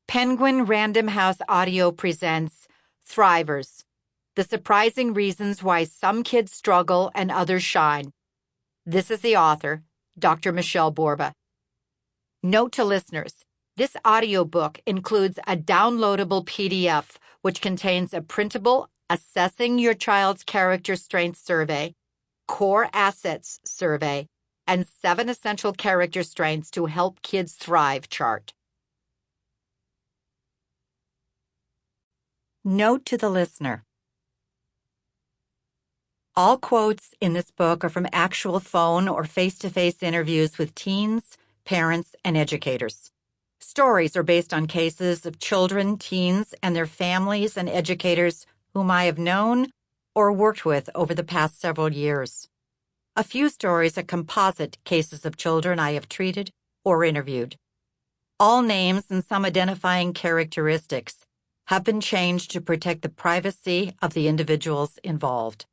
Penguin Random House Audio presents Thrivers, the surprising reasons why some kids struggle and others shine. This is the author, Dr. Michele Borba. Note to listeners, this audiobook includes a downloadable PDF which contains a printable Assessing Your Child's Character Strengths Survey, Core Assets Survey, and 7 Essential Character Strengths to Help Kids Thrive chart. Note to the listener. All quotes in this book are from actual phone or face-to-face interviews with teens, parents, and educators. Stories are based on cases of children, teens, and their families and educators whom I have known or worked with over the past several years. A few stories are composite cases of children I have treated or interviewed. All names and some identifying characteristics have been changed to protect the privacy of the individuals involved.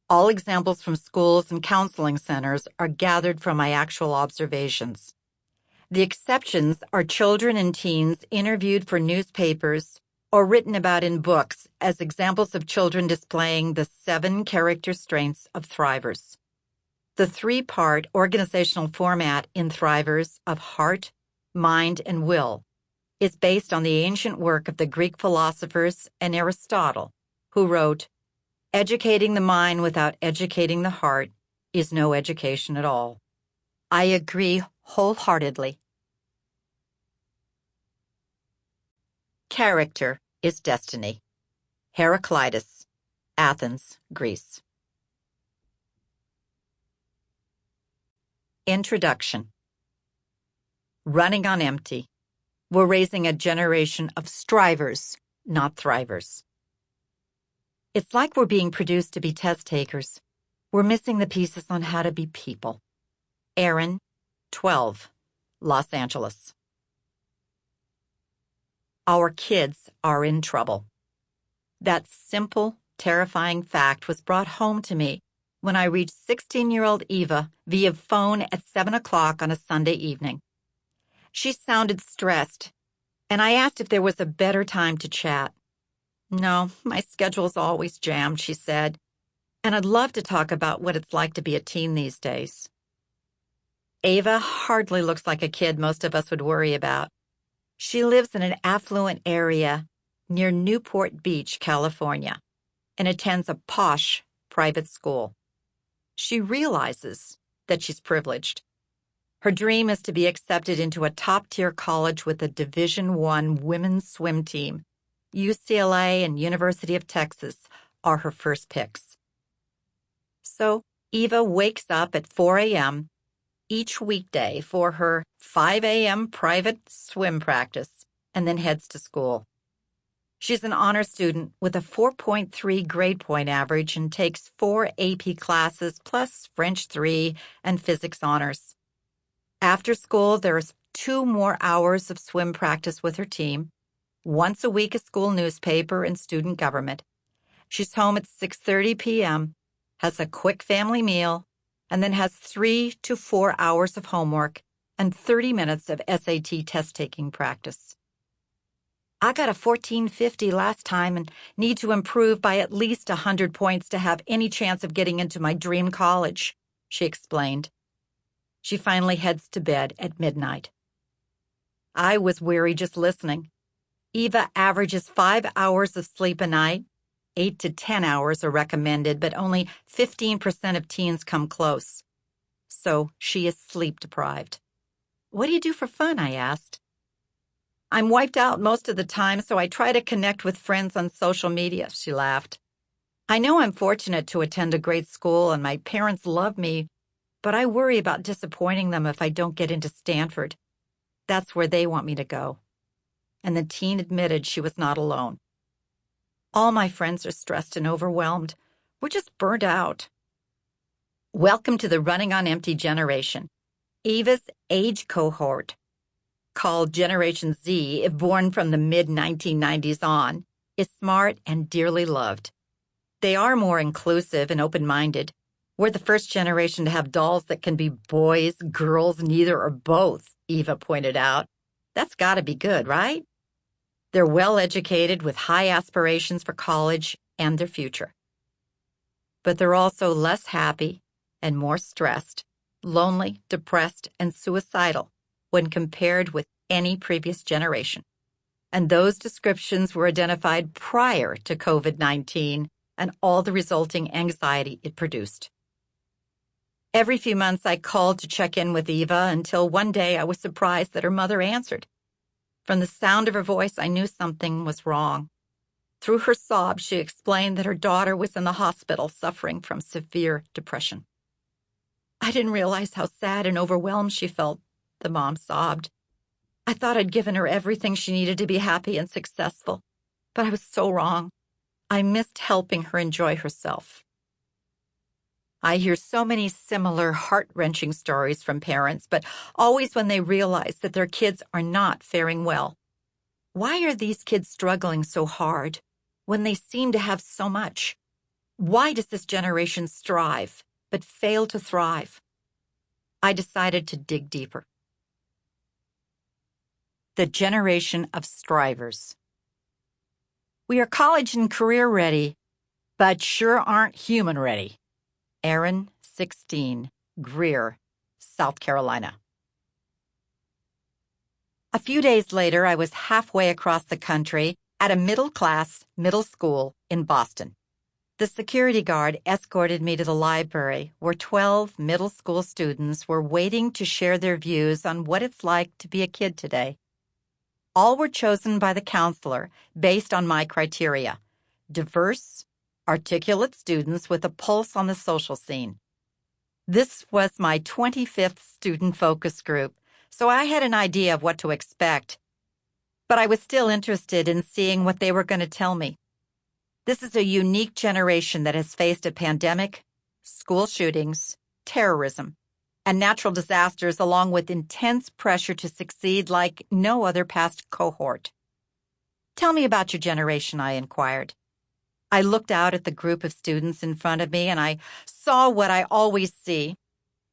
All examples from schools and counseling centers are gathered from my actual observations. The exceptions are children and teens interviewed for newspapers or written about in books as examples of children displaying the 7 character strengths of Thrivers. The 3-part organizational format in Thrivers of heart, mind, and will is based on the ancient work of the Greek philosophers and Aristotle, who wrote, "Educating the mind without educating the heart is no education at all." I agree wholeheartedly. Character is destiny. Heraclitus, Athens, Greece. Introduction. Running on empty. We're raising a generation of strivers, not thrivers. It's like we're being produced to be test takers. We're missing the pieces on how to be people. Aaron, 12, Los Angeles. Our kids are in trouble. That simple, terrifying fact was brought home to me when I reached 16-year-old Eva via phone at 7 o'clock on a Sunday evening. She sounded stressed, and I asked if there was a better time to chat. "No, my schedule's always jammed," she said, "and I'd love to talk about what it's like to be a teen these days." Ava hardly looks like a kid most of us would worry about. She lives in an affluent area near Newport Beach, California, and attends a posh private school. She realizes that she's privileged. Her dream is to be accepted into a top-tier college with a Division I women's swim team. UCLA and University of Texas are her first picks. So Eva wakes up at 4 a.m. each weekday for her 5 a.m. private swim practice and then heads to school. She's an honor student with a 4.3 grade point average and takes 4 AP classes plus French 3 and physics honors. After school, there's 2 more hours of swim practice with her team, once a week a school newspaper and student government. She's home at 6:30 p.m., has a quick family meal, and then has 3 to 4 hours of homework and 30 minutes of SAT test-taking practice. "I got a 1450 last time and need to improve by at least 100 points to have any chance of getting into my dream college," she explained. She finally heads to bed at midnight. I was weary just listening. Eva averages 5 hours of sleep a night. 8 to 10 hours are recommended, but only 15% of teens come close. So she is sleep deprived. "What do you do for fun?" I asked. "I'm wiped out most of the time, so I try to connect with friends on social media," she laughed. "I know I'm fortunate to attend a great school and my parents love me, but I worry about disappointing them if I don't get into Stanford. That's where they want me to go." And the teen admitted she was not alone. "All my friends are stressed and overwhelmed. We're just burnt out." Welcome to the Running on Empty generation. Eva's age cohort, called Generation Z, if born from the mid-1990s on, is smart and dearly loved. They are more inclusive and open-minded. We're the first generation to have dolls that can be boys, girls, neither or both, Eva pointed out. That's got to be good, right? They're well-educated with high aspirations for college and their future. But they're also less happy and more stressed, lonely, depressed, and suicidal when compared with any previous generation. And those descriptions were identified prior to COVID-19 and all the resulting anxiety it produced. Every few months I called to check in with Eva until one day I was surprised that her mother answered. From the sound of her voice, I knew something was wrong. Through her sobs, she explained that her daughter was in the hospital suffering from severe depression. I didn't realize how sad and overwhelmed she felt, the mom sobbed. I thought I'd given her everything she needed to be happy and successful, but I was so wrong. I missed helping her enjoy herself. I hear so many similar heart-wrenching stories from parents, but always when they realize that their kids are not faring well. Why are these kids struggling so hard when they seem to have so much? Why does this generation strive but fail to thrive? I decided to dig deeper. The generation of strivers. We are college and career ready, but sure aren't human ready. Aaron, 16, Greer, South Carolina. A few days later, I was halfway across the country at a middle-class middle school in Boston. The security guard escorted me to the library where 12 middle school students were waiting to share their views on what it's like to be a kid today. All were chosen by the counselor based on my criteria: diverse, articulate students with a pulse on the social scene. This was my 25th student focus group, so I had an idea of what to expect. But I was still interested in seeing what they were going to tell me. This is a unique generation that has faced a pandemic, school shootings, terrorism, and natural disasters, along with intense pressure to succeed like no other past cohort. Tell me about your generation, I inquired. I looked out at the group of students in front of me and I saw what I always see: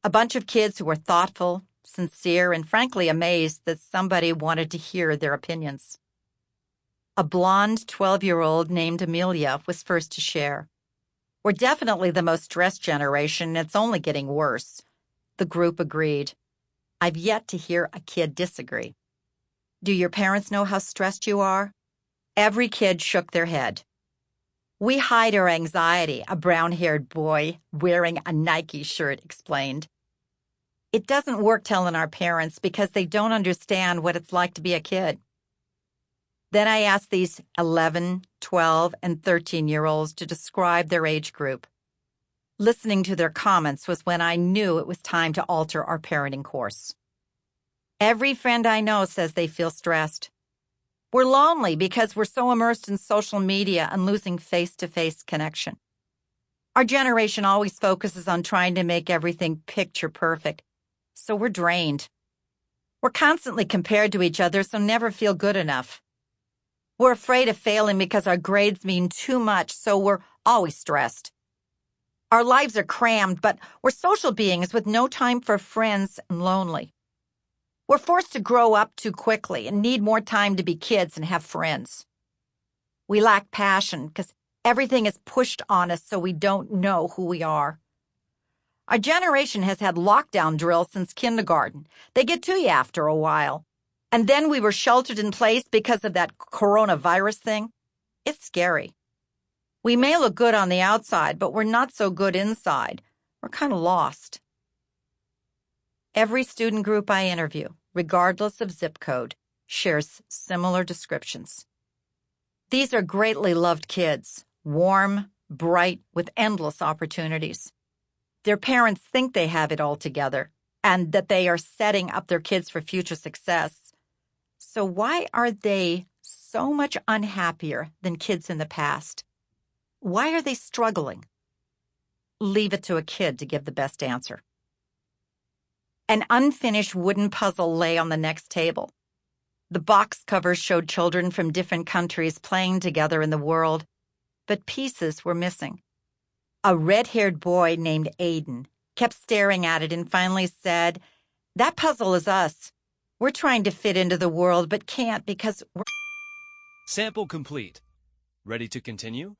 a bunch of kids who were thoughtful, sincere, and frankly amazed that somebody wanted to hear their opinions. A blonde 12-year-old named Amelia was first to share. We're definitely the most stressed generation, and it's only getting worse. The group agreed. I've yet to hear a kid disagree. Do your parents know how stressed you are? Every kid shook their head. We hide our anxiety, a brown-haired boy wearing a Nike shirt explained. It doesn't work telling our parents because they don't understand what it's like to be a kid. Then I asked these 11, 12, and 13-year-olds to describe their age group. Listening to their comments was when I knew it was time to alter our parenting course. Every friend I know says they feel stressed. We're lonely because we're so immersed in social media and losing face-to-face connection. Our generation always focuses on trying to make everything picture perfect, so we're drained. We're constantly compared to each other, so never feel good enough. We're afraid of failing because our grades mean too much, so we're always stressed. Our lives are crammed, but we're social beings with no time for friends and lonely. We're forced to grow up too quickly and need more time to be kids and have friends. We lack passion because everything is pushed on us so we don't know who we are. Our generation has had lockdown drills since kindergarten. They get to you after a while. And then we were sheltered in place because of that coronavirus thing. It's scary. We may look good on the outside, but we're not so good inside. We're kind of lost. Every student group I interview, regardless of zip code, shares similar descriptions. These are greatly loved kids, warm, bright, with endless opportunities. Their parents think they have it all together and that they are setting up their kids for future success. So why are they so much unhappier than kids in the past? Why are they struggling? Leave it to a kid to give the best answer. An unfinished wooden puzzle lay on the next table. The box covers showed children from different countries playing together in the world, but pieces were missing. A red-haired boy named Aiden kept staring at it and finally said, "That puzzle is us. We're trying to fit into the world but can't because we're..." Sample complete. Ready to continue?